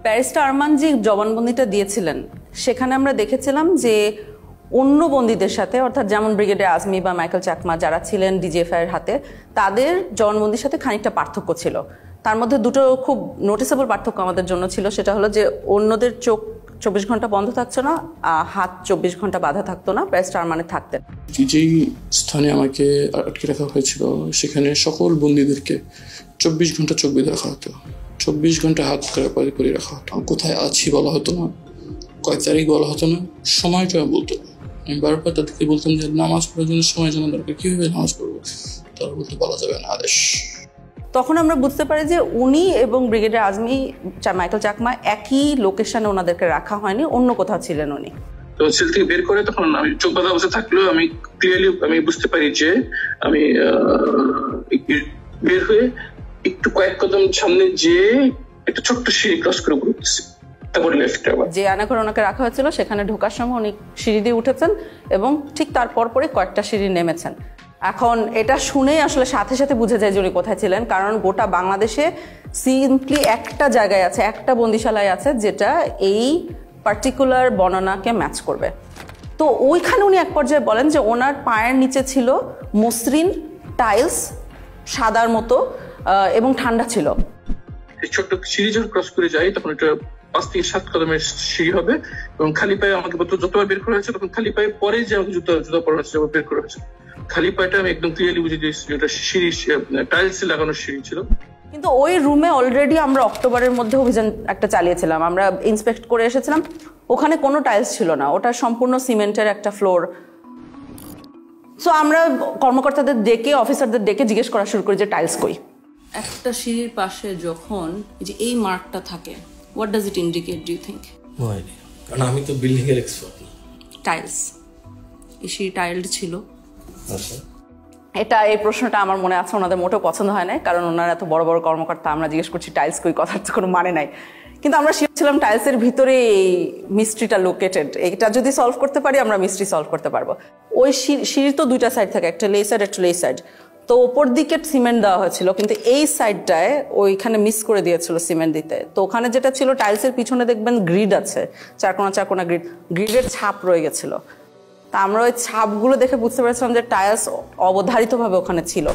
Barrister Arman যে জবানবন্দিটা দিয়েছিলেন সেখানে আমরা দেখেছিলাম যে অন্য বন্দীদের সাথে, অর্থাৎ যেমন ব্রিগেডিয়ার আজমি বা মাইকেল চাকমা যারা ছিলেন ডিজিএফআই এর হাতে, তাদের জবানবন্দির সাথে খানিকটা পার্থক্য ছিল। তার মধ্যে দুটো খুব নোটিসেবল পার্থক্য আমাদের জন্য ছিল। সেটা হলো যে অন্যদের চোখ 24 ঘন্টা বন্ধ থাকতো না, হাত 24 ঘন্টা বাধা থাকতো না, ব্যারিস্টার আরমানের থাকতেন। যেই স্থানে আমাকে আটকে রাখা হয়েছিল সেখানে সকল বন্দীদেরকে 24 ঘন্টা চোখ বেঁধে রাখা হতো, 24 ঘন্টা হাত করে রাখা হতো। কোথায় আছি বলা হতো না, কয় তারিখ বলা হতো না, সময়টা বলতো না। আমি বারবার তাদেরকে বলতাম যে নামাজ পড়ার জন্য সময় জানা দরকার, কীভাবে নামাজ পড়বো, তারা বলতে বলা যাবে না, আদেশ। তখন আমরা বুঝতে পারি যে উনি এবং ব্রিগেডিয়ার আজমি, মাইকেল চাকমা একই লোকেশনে ওনাদেরকে রাখা হয়নি, অন্য কোথাও ছিলেন উনি। তো সেল থেকে বের করে তখন আমি চোখ বাঁধা অবস্থা থাকলেও আমি ক্লিয়ারলি আমি বুঝতে পারি যে আমি বের হয়ে একটু কয়েক কদম সামনে যে একটা ছোট্ট সিঁড়ি ক্রস করে ঘুরতেছি। যে আয়নাঘরে ওনাকে রাখা হয়েছিল সেখানে ঢোকার সময় উনি সিঁড়ি দিয়ে উঠেছেন এবং ঠিক তার পরে কয়েকটা সিঁড়ি নেমেছেন। এখন এটা শুনেই আসলে সাথে সাথে বুঝে যায় যে উনি কোথায় ছিলেন, কারণ গোটা বাংলাদেশে সিম্পলি একটা জায়গায় আছে, একটা বন্দিশালায় আছে যেটা এই পার্টিকুলার বর্ণনাকে ম্যাচ করবে। তো ওইখানে উনি এক পর্যায়ে বলেন যে ওনার পায়ের নিচে ছিল মসৃণ টাইলস, সাদার মতো, এবং ঠান্ডা ছিল। ছোট্ট সিঁড়ি যখন ক্রস করে যাই তখন এটা 5 থেকে 7 কদমের সিঁড়ি হবে এবং খালি পায়ে আমাকে যতবার বের করা হয়েছে তখন খালি পায়ে পরে যে আমাকে জুতা পরা হচ্ছে বের করা হয়েছে, খালি পায়েটা আমি একদম ক্লিয়ারলি বুঝে দিয়েছি যেটা সিঁড়ি টাইলস লাগানো সিঁড়ি ছিল। কিন্তু ওই রুমে অলরেডি আমরা অক্টোবরের মধ্যে অভিযান একটা চালিয়েছিলাম, আমরা ইন্সপেক্ট করে এসেছিলাম, ওখানে কোনো টাইলস ছিল না, ওটা সম্পূর্ণ সিমেন্টের একটা ফ্লোর। সো আমরা কর্মকর্তাদের ডেকে, অফিসারদের ডেকে জিজ্ঞেস করা শুরু করি যে টাইলস কই। একটা সিঁড়ির পাশে যখন এই মার্কটা থাকে, what does it indicate, do you think? No idea, কারণ আমি তো বিল্ডিং এর এক্সপার্ট না। টাইলস, এই সিঁড়ি টাইলড ছিল। আচ্ছা, এই প্রশ্নটা আমার মনে আছে ওনাদের মোটেও পছন্দ হয় না, কারণ ওনারা এত বড় বড় কর্মকর্তা, আমরা জিজ্ঞেস করছি টাইলস কই, কথার তো কোনো মানে নাই। কিন্তু আমরা শিখছিলাম টাইলসের ভিতরে এই মিস্ট্রিটা লোকেটেড, এটা যদি সলভ করতে পারি আমরা মিস্ট্রি সলভ করতে পারবো। ওই সিঁড়ির তো দুইটা সাইড থাকে, একটা লে সাইড একটা লে সাইড। তো ওপর দিকে সিমেন্ট দেওয়া হয়েছিল, কিন্তু এই সাইডটায় ওইখানে মিস করে দিয়েছিল সিমেন্ট দিতে। তো ওখানে যেটা ছিল টাইলসের পিছনে দেখবেন গ্রিড আছে, চারকোনা গ্রিডের ছাপ রয়ে গেছিল। তা আমরা ওই ছাপগুলো দেখে বুঝতে পেরেছিলাম যে টাইলস অবধারিতভাবে ওখানে ছিল।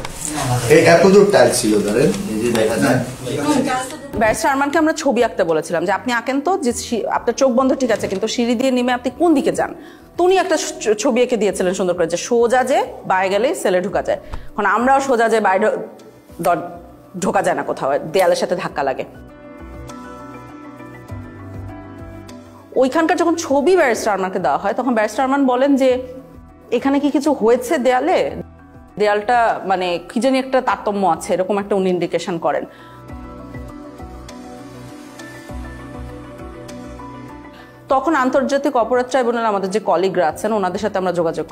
ব্যারিস্টার আরমানকে আমরা ছবি আঁকতে বলেছিলাম যে আপনি আঁকেন তো, যে আপনার চোখ বন্ধ ঠিক আছে কিন্তু সিঁড়ি দিয়ে নেমে আপনি কোন দিকে যান। তো উনি একটা ছবি এঁকে দিয়েছিলেন সুন্দর করে, যে সোজা যে বাইরে গেলে সেলে ঢোকা যায়। এখন আমরাও সোজা যে বাইরে ঢোকা যায় না, কোথাও দেয়ালের সাথে ধাক্কা লাগে। ওইখানকার যখন ছবি ব্যারিস্টার আরমানকে দেওয়া হয় তখন ব্যারিস্টার আরমান বলেন যে এখানে কি কিছু হয়েছে দেয়ালে, দেয়ালটা মানে কি জানি একটা তারতম্য আছে, এরকম একটা উনি ইন্ডিকেশন করেন। তখন আন্তর্জাতিক অপরাধ ট্রাইব্যুনাল আমাদের যে কলিগরা আছেন ওনাদের সাথে আমরা যোগাযোগ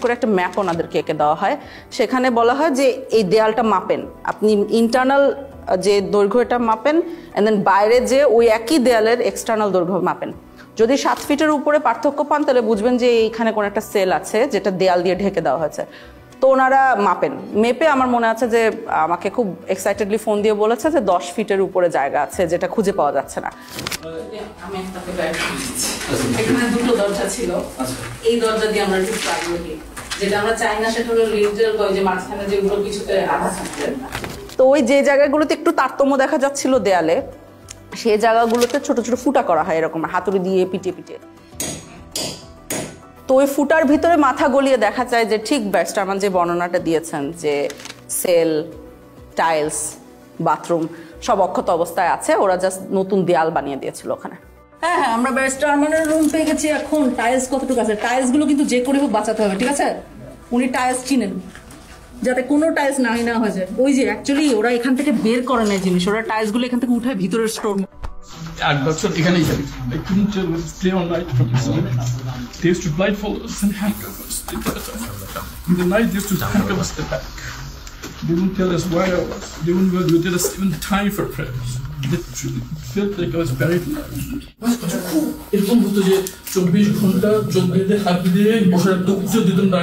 করে একটা ম্যাপ ওনাদেরকে এঁকে দেওয়া হয়। সেখানে বলা হয় যে এই দেয়ালটা মাপেন, আপনি ইন্টারনাল যে দৈর্ঘ্য এটা মাপেন, এন্ড দেন বাইরে যে ওই একই দেয়ালের এক্সটার্নাল দৈর্ঘ্য মাপেন। যদি 7 ফিটের উপরে পার্থক্য পান তাহলে বুঝবেন যে এইখানে কোনো একটা সেল আছে যেটা দেয়াল দিয়ে ঢেকে দেওয়া হয়েছে। তো ওনারা মাপেন, মেপে আমার মনে আছে যে আমাকে খুব এক্সাইটেডলি ফোন দিয়ে বলেছে যে 10 ফিটের উপরে জায়গা আছে যেটা খুঁজে পাওয়া যাচ্ছে না। এখানে দুটো দরজা ছিল, এই দরজা দিয়ে আমরা ঢুকতে আগ্রহী, যেটা আমরা চাই না সেটা হলো লিডার যে মাঝখানে যেগুলো কিছুতে আধা থাকতেন। তো ওই যে জায়গাগুলোতে একটু তারতম্য দেখা যাচ্ছিল দেয়ালে, সেই জায়গাগুলোতে ছোট ছোট ফুটা করা হয় এরকম হাতুড়ি দিয়ে পিটিয়ে। তো ওই ফুটার ভিতরে মাথা গলিয়ে দেখা যায় যে ঠিক ব্যারিস্টার আরমান যে বর্ণনাটা দিয়েছেন যে সেল, টাইলস, বাথরুম সব অক্ষত অবস্থায় আছে, ওরা জাস্ট নতুন দেয়াল বানিয়ে দিয়েছিল ওখানে। হ্যাঁ, আমরা ব্যারিস্টার আরমানের রুম পেয়ে গেছি। এখন টাইলস কতটুকু আছে, টাইলস গুলো কিন্তু যে করে হোক বাঁচাতে হবে, ঠিক আছে? উনি টাইলস চিনেন, যাতে কোনো টাইলস না হয়ে যায়। ওই যে অ্যাকচুয়ালি ওরা এখান থেকে বের করে নেয় জিনিস, ওরা টাইলস গুলো এখান থেকে উঠায় ভিতরের স্টোর। 8 বছর এখানেই যাবে। I couldn't stay all night from the sun. They used to blindfold us and handcuff us. In the night, they used to handcuff us at the back. They wouldn't tell us where I was. They wouldn't tell us even time for prayers. Literally, it felt like I was buried alive. এরকম হতো যে 24 ঘন্টা চোখ বেঁধে হাত দিয়ে বসে রাখতো, উচ্চ দিতেন না।